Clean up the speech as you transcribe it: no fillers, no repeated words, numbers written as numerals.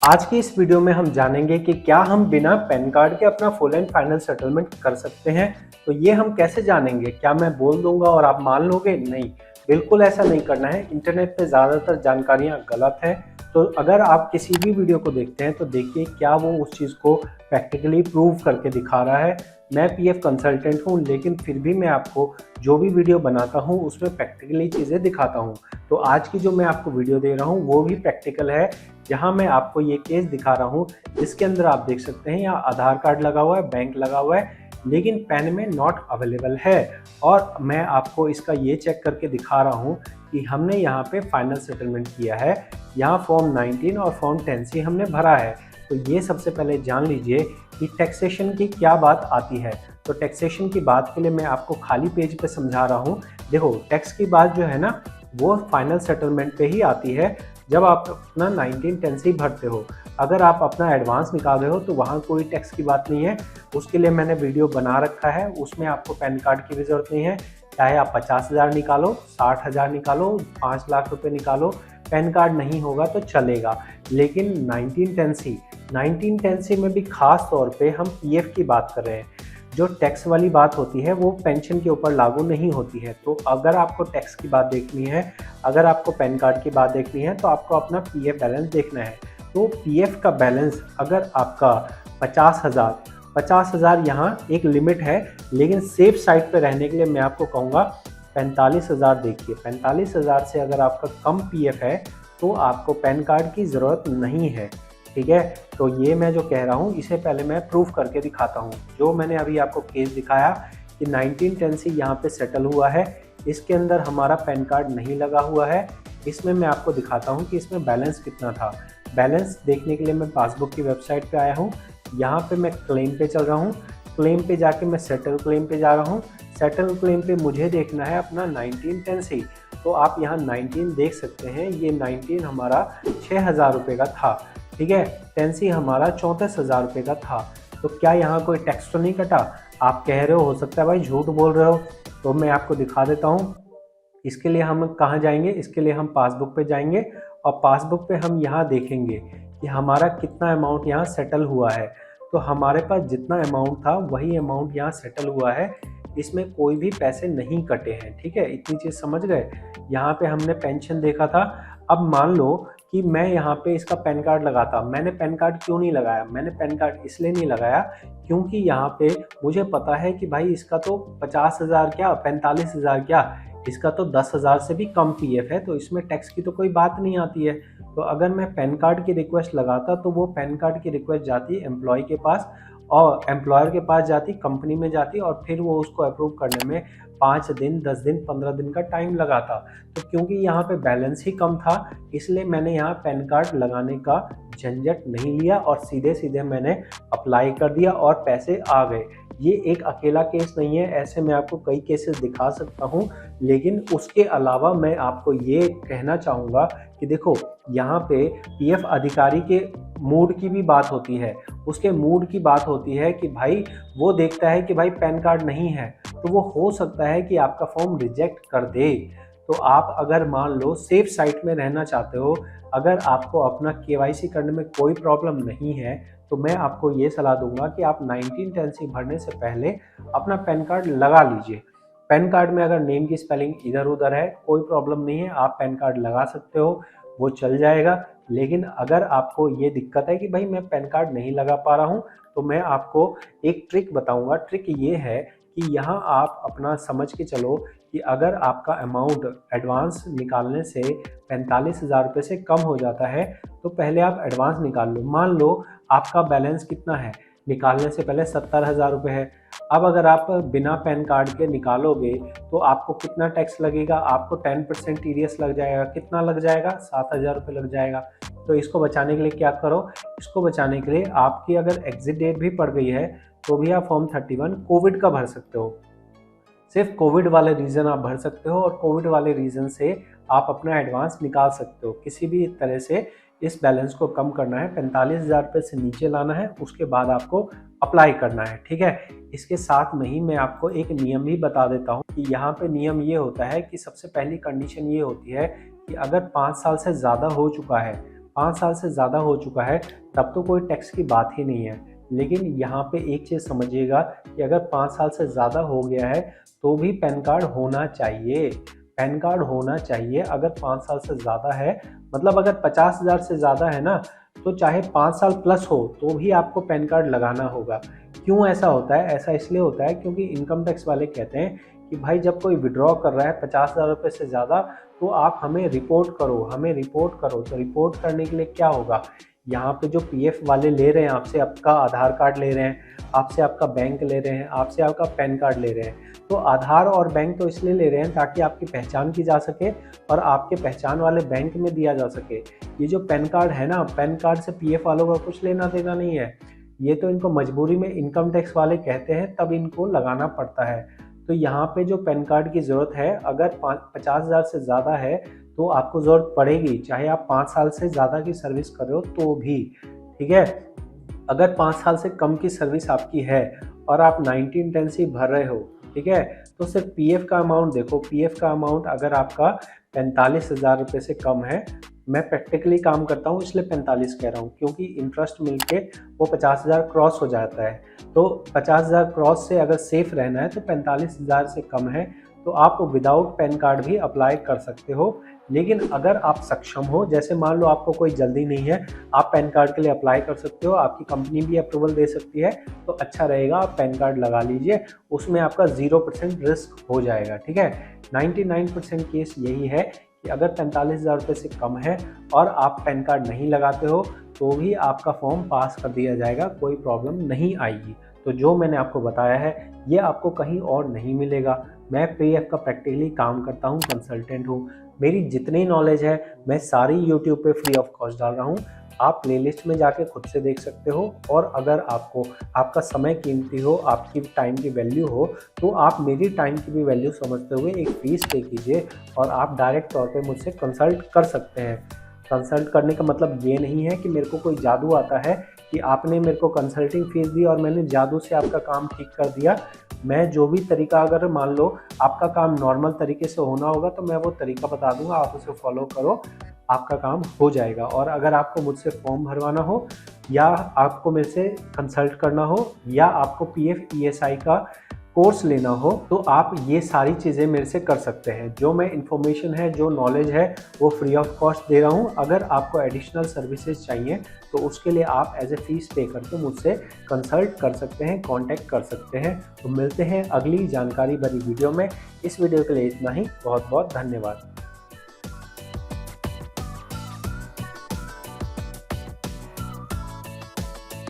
आज की इस वीडियो में हम जानेंगे कि क्या हम बिना पैन कार्ड के अपना फुल एंड फाइनल सेटलमेंट कर सकते हैं। तो ये हम कैसे जानेंगे? क्या मैं बोल दूंगा और आप मान लोगे? नहीं, बिल्कुल ऐसा नहीं करना है। इंटरनेट पे ज़्यादातर जानकारियाँ गलत हैं। तो अगर आप किसी भी वीडियो को देखते हैं तो देखिए क्या वो उस चीज़ को प्रैक्टिकली प्रूव करके दिखा रहा है। मैं पीएफ कंसल्टेंट हूँ, लेकिन फिर भी मैं आपको जो भी वीडियो बनाता हूँ उसमें प्रैक्टिकली चीज़ें दिखाता हूँ। तो आज की जो मैं आपको वीडियो दे रहा हूँ वो भी प्रैक्टिकल है, जहां मैं आपको ये केस दिखा रहा हूँ जिसके अंदर आप देख सकते हैं यहाँ आधार कार्ड लगा हुआ है, बैंक लगा हुआ है, लेकिन पैन में नॉट अवेलेबल है। और मैं आपको इसका ये चेक करके दिखा रहा हूँ कि हमने यहाँ पे फाइनल सेटलमेंट किया है। यहाँ फॉर्म 19 और फॉर्म 10C हमने भरा है। तो ये सबसे पहले जान लीजिए कि टैक्सेशन की क्या बात आती है। तो टैक्सेशन की बात के लिए मैं आपको खाली पेज पे समझा रहा हूँ। देखो, टैक्स की बात जो है ना वो फाइनल सेटलमेंट पे ही आती है, जब आप अपना 1910C भरते हो। अगर आप अपना एडवांस निकाल रहे हो तो वहाँ कोई टैक्स की बात नहीं है। उसके लिए मैंने वीडियो बना रखा है, उसमें आपको पैन कार्ड की भी ज़रूरत नहीं है। चाहे आप 50,000 निकालो, 60,000 निकालो, 5 लाख रुपए निकालो, पैन कार्ड नहीं होगा तो चलेगा। लेकिन 1910C में भी खास तौर पे हम पीएफ की बात कर रहे हैं। जो टैक्स वाली बात होती है वो पेंशन के ऊपर लागू नहीं होती है। तो अगर आपको टैक्स की बात देखनी है, अगर आपको पैन कार्ड की बात देखनी है, तो आपको अपना पीएफ बैलेंस देखना है। तो पीएफ का बैलेंस अगर आपका 50,000 यहाँ एक लिमिट है, लेकिन सेफ साइड पे रहने के लिए मैं आपको कहूँगा 45,000 देखिए। 45,000 से अगर आपका कम पीएफ है तो आपको पैन कार्ड की ज़रूरत नहीं है। ठीक है, तो ये मैं जो कह रहा हूँ इसे पहले मैं प्रूफ करके दिखाता हूँ। जो मैंने अभी आपको केस दिखाया कि 1910C यहाँ पे सेटल हुआ है, इसके अंदर हमारा पैन कार्ड नहीं लगा हुआ है। इसमें मैं आपको दिखाता हूँ कि इसमें बैलेंस कितना था। बैलेंस देखने के लिए मैं पासबुक की वेबसाइट पे आया हूँ। यहाँ पे मैं क्लेम पे चल रहा हूँ। क्लेम पे जाके मैं सेटल क्लेम पे जा रहा हूँ। सेटल क्लेम पे मुझे देखना है अपना 1910C। तो आप यहाँ 19 देख सकते हैं, ये 19 हमारा 6,000 रुपये का था। ठीक है, 10C हमारा 34,000 रुपये का था। तो क्या यहाँ कोई टैक्स तो नहीं कटा? आप कह रहे हो सकता है भाई झूठ बोल रहे हो। तो मैं आपको दिखा देता हूँ। इसके लिए हम कहाँ जाएंगे? इसके लिए हम पासबुक पे जाएंगे और पासबुक पे हम यहाँ देखेंगे कि हमारा कितना अमाउंट यहाँ सेटल हुआ है। तो हमारे पास जितना अमाउंट था वही अमाउंट यहाँ सेटल हुआ है। इसमें कोई भी पैसे नहीं कटे हैं। ठीक है, इतनी चीज़ समझ गए। यहाँ पे हमने पेंशन देखा था। अब मान लो कि मैं यहाँ पे इसका पैन कार्ड लगाता। मैंने पैन कार्ड क्यों नहीं लगाया? मैंने पैन कार्ड इसलिए नहीं लगाया क्योंकि यहाँ पे मुझे पता है कि भाई इसका तो 50,000 क्या 45,000 क्या, इसका तो 10,000 से भी कम पीएफ है। तो इसमें टैक्स की तो कोई बात नहीं आती है। तो अगर मैं पैन कार्ड की रिक्वेस्ट लगाता तो वो पैन कार्ड की रिक्वेस्ट जाती एम्प्लॉय के पास और एम्प्लॉयर के पास जाती, कंपनी में जाती, और फिर वो उसको अप्रूव करने में 5 दिन, 10 दिन, 15 दिन का टाइम लगाता। तो क्योंकि यहाँ पे बैलेंस ही कम था, इसलिए मैंने यहाँ पैन कार्ड लगाने का झंझट नहीं लिया और सीधे सीधे मैंने अप्लाई कर दिया और पैसे आ गए। ये एक अकेला केस नहीं है, ऐसे मैं आपको कई केसेस दिखा सकता हूँ। लेकिन उसके अलावा मैं आपको ये कहना चाहूँगा कि देखो, यहाँ पे पीएफ अधिकारी के मूड की भी बात होती है। उसके मूड की बात होती है कि भाई वो देखता है कि भाई पैन कार्ड नहीं है, तो वो हो सकता है कि आपका फॉर्म रिजेक्ट कर दे। तो आप अगर मान लो सेफ साइड में रहना चाहते हो, अगर आपको अपना केवाईसी करने में कोई प्रॉब्लम नहीं है, तो मैं आपको ये सलाह दूंगा कि आप 1910C भरने से पहले अपना पैन कार्ड लगा लीजिए। पैन कार्ड में अगर नेम की स्पेलिंग इधर उधर है कोई प्रॉब्लम नहीं है, आप पैन कार्ड लगा सकते हो, वो चल जाएगा। लेकिन अगर आपको ये दिक्कत है कि भाई मैं पैन कार्ड नहीं लगा पा रहा हूँ, तो मैं आपको एक ट्रिक बताऊंगा। ट्रिक ये है कि यहाँ आप अपना समझ के चलो कि अगर आपका अमाउंट एडवांस निकालने से 45,000 रुपये से कम हो जाता है तो पहले आप एडवांस निकाल लो। मान लो आपका बैलेंस कितना है, निकालने से पहले 70,000 रुपये है। अब अगर आप बिना पैन कार्ड के निकालोगे तो आपको कितना टैक्स लगेगा? आपको 10% टीडीएस लग जाएगा। कितना लग जाएगा? 7,000 रुपये लग जाएगा। तो इसको बचाने के लिए क्या करो? इसको बचाने के लिए आपकी अगर एग्जिट डेट भी पड़ गई है तो भी आप फॉर्म 31 कोविड का भर सकते हो। सिर्फ कोविड वाले रीज़न आप भर सकते हो और कोविड वाले रीज़न से आप अपना एडवांस निकाल सकते हो। किसी भी तरह से इस बैलेंस को कम करना है, 45,000 रुपये से नीचे लाना है, उसके बाद आपको अप्लाई करना है। ठीक है, इसके साथ में ही मैं आपको एक नियम भी बता देता हूँ कि यहाँ पे नियम ये होता है कि सबसे पहली कंडीशन ये होती है कि अगर 5 साल से ज़्यादा हो चुका है, 5 साल से ज़्यादा हो चुका है तब तो कोई टैक्स की बात ही नहीं है। लेकिन यहाँ पे एक चीज़ समझिएगा कि अगर 5 साल से ज़्यादा हो गया है तो भी पैन कार्ड होना चाहिए। पैन कार्ड होना चाहिए अगर 5 साल से ज़्यादा है, मतलब अगर 50,000 से ज़्यादा है ना, तो चाहे 5 साल प्लस हो तो भी आपको पैन कार्ड लगाना होगा। क्यों ऐसा होता है? ऐसा इसलिए होता है क्योंकि इनकम टैक्स वाले कहते हैं कि भाई जब कोई विड्रॉ कर रहा है 50,000 रुपये से ज़्यादा तो आप हमें रिपोर्ट करो, हमें रिपोर्ट करो। तो रिपोर्ट करने के लिए क्या होगा, यहाँ पे जो पीएफ वाले ले रहे हैं आपसे आपका आधार कार्ड ले रहे हैं, आपसे आपका बैंक ले रहे हैं, आपसे आपका पैन कार्ड ले रहे हैं। तो आधार और बैंक तो इसलिए ले रहे हैं ताकि आपकी पहचान की जा सके और आपके पहचान वाले बैंक में दिया जा सके। ये जो पैन कार्ड है ना, पैन कार्ड से पीएफ वालों का कुछ लेना देना नहीं है। ये तो इनको मजबूरी में इनकम टैक्स वाले कहते हैं तब इनको लगाना पड़ता है। तो यहाँ पे जो पैन कार्ड की ज़रूरत है, अगर 50,000 से ज़्यादा है तो आपको ज़रूरत पड़ेगी, चाहे आप 5 साल से ज़्यादा की सर्विस कर रहे हो तो भी, ठीक है। अगर 5 साल से कम की सर्विस आपकी है और आप 1910 भर रहे हो, ठीक है, तो सिर्फ पीएफ का अमाउंट देखो। पीएफ का अमाउंट अगर आपका 45,000 रुपये से कम है, मैं प्रैक्टिकली काम करता हूँ इसलिए 45 कह रहा हूँ, क्योंकि इंटरेस्ट मिलके वो 50,000 क्रॉस हो जाता है। तो 50,000 क्रॉस से अगर सेफ रहना है तो 45,000 से कम है तो आप विदाउट पैन कार्ड भी अप्लाई कर सकते हो। लेकिन अगर आप सक्षम हो, जैसे मान लो आपको कोई जल्दी नहीं है, आप पैन कार्ड के लिए अप्लाई कर सकते हो, आपकी कंपनी भी अप्रूवल दे सकती है, तो अच्छा रहेगा आप पैन कार्ड लगा लीजिए। उसमें आपका 0% रिस्क हो जाएगा, ठीक है। 99% केस यही है कि अगर 45,000 रुपये से कम है और आप पैन कार्ड नहीं लगाते हो तो भी आपका फॉर्म पास कर दिया जाएगा, कोई प्रॉब्लम नहीं आएगी। तो जो मैंने आपको बताया है ये आपको कहीं और नहीं मिलेगा। मैं पीएफ का प्रैक्टिकली काम करता हूँ, कंसल्टेंट हूँ। मेरी जितनी नॉलेज है मैं सारी यूट्यूब पे फ्री ऑफ कॉस्ट डाल रहा हूँ। आप प्लेलिस्ट में जाके खुद से देख सकते हो। और अगर आपको आपका समय कीमती हो, आपकी टाइम की वैल्यू हो, तो आप मेरी टाइम की भी वैल्यू समझते हुए एक फ़ीस पे कीजिए और आप डायरेक्ट तौर पे मुझसे कंसल्ट कर सकते हैं। कंसल्ट करने का मतलब ये नहीं है कि मेरे को कोई जादू आता है कि आपने मेरे को कंसल्टिंग फ़ीस दी और मैंने जादू से आपका काम ठीक कर दिया। मैं जो भी तरीका, अगर मान लो आपका काम नॉर्मल तरीके से होना होगा तो मैं वो तरीका बता दूंगा, आप उसे फॉलो करो, आपका काम हो जाएगा। और अगर आपको मुझसे फॉर्म भरवाना हो या आपको मेरे से कंसल्ट करना हो या आपको पीएफ ईएसआई का कोर्स लेना हो तो आप ये सारी चीज़ें मेरे से कर सकते हैं। जो मैं इन्फॉर्मेशन है, जो नॉलेज है, वो फ्री ऑफ कॉस्ट दे रहा हूँ। अगर आपको एडिशनल सर्विसेज चाहिए तो उसके लिए आप एज ए फीस पे करके मुझसे कंसल्ट कर सकते हैं, कांटेक्ट कर सकते हैं। तो मिलते हैं अगली जानकारी भरी वीडियो में। इस वीडियो के लिए इतना ही। बहुत बहुत धन्यवाद।